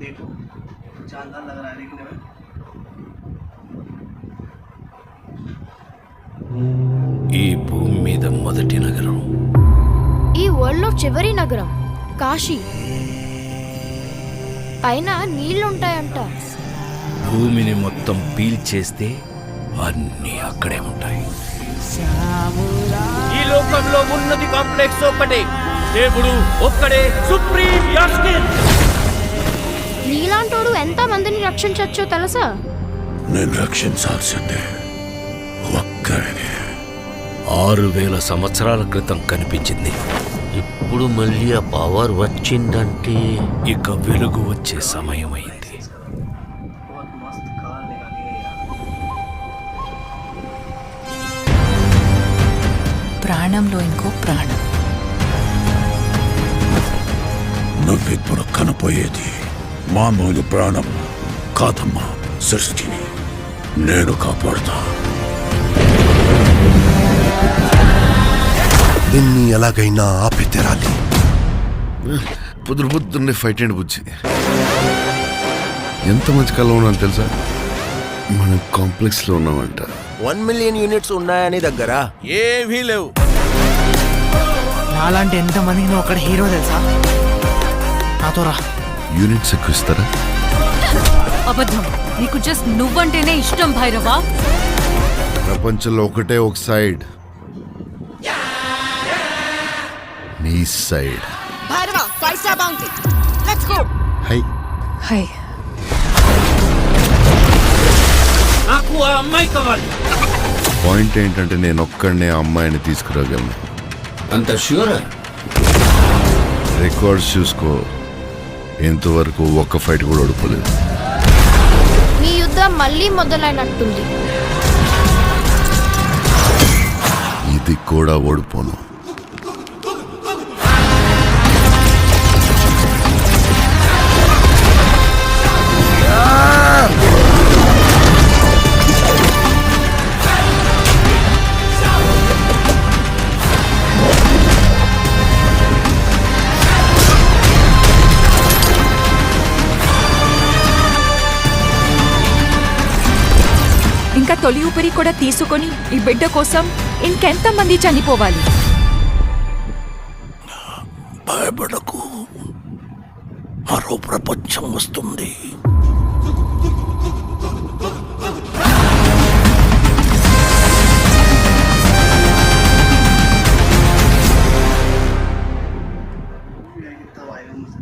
देखो शानदार लग रहा है देखने में। ఈ భూమి మీద మొదటి నగరం, ఈ వరల్డ్లో చివరి నగరం కాశీ. పైన నీళ్లుంటాయంట. భూమిని మొత్తం పీల్చేస్తే అన్నీ అక్కడే ఉంటాయి. ఈ లోకంలో ఉన్నది కాంప్లెక్స్ ఒక్కటే, దేవుడు ఒక్కడే సుప్రీం యాస్కిన్. నీలాంటోడు ఎంత మందిని రక్షించచ్చో తెలుసా? నేను రక్షించాల్సిందే ఒక్కడిని. 6000 సంవత్సరాల క్రితం కనిపించింది. ఇప్పుడు మళ్ళీ ఆ పవర్ వచ్చిందంటే ఇక వెలుగు వచ్చే సమయం అయింది. बहुत मस्त कार निकाली है यार। ప్రాణంలో ఇంకో ప్రాణం. నువ్విప్పుడు కనపోయేది మామూలు ప్రాణం కాదమ్మా, సృష్టిని నేను కాపాడుతా. నిన్ని ఎలాగైనా ఆపి తెరాలి. పొద్దున్నే ఫైట్ అండ్ బుజ్జి ఎంత మంచి కళ ఉన్నాను తెలుసా? మనం కాంప్లెక్స్ లో ఉన్నామంట. 1 మిలియన్ యూనిట్స్ ఉన్నాయని దగ్గర ఏమీ లేవు. నాలాంటి ఎంతమందికి నువ్వు అక్కడ హీరో తెలుసా? నాతో రా. యూనిట్స్ ఎక్కువ ఇస్తారా? అబద్ధం. నీకు జస్ట్ నువ్వంటేనే ఇష్టం భైరవా. ప్రపంచంలో ఒకటే ఒక సైడ్, నీ side. Bhairava 5 star bounty. Let's go. Hi hi. నాకు ఆ అమ్మాయి కావాలి. పాయింట్ ఏంటంటే నేను ఒక్కడనే ఆ అమ్మాయిని తీసుకురాగలను. అంత ష్యూరా? రికార్డ్స్ చూసుకో, ఇంతవరకు ఒక్క ఫైట్ కూడా ఓడిపోలేదు. మీ యుద్ధం మళ్ళీ మొదలైనట్టుంది. ఇది కూడా ఓడిపోను. ఇంకా తొలి ఊపిరి కూడా తీసుకొని ఈ బిడ్డ కోసం ఇంకెంతమంది చనిపోవాలి? భయపడకు, మరో ప్రపంచం వస్తుంది.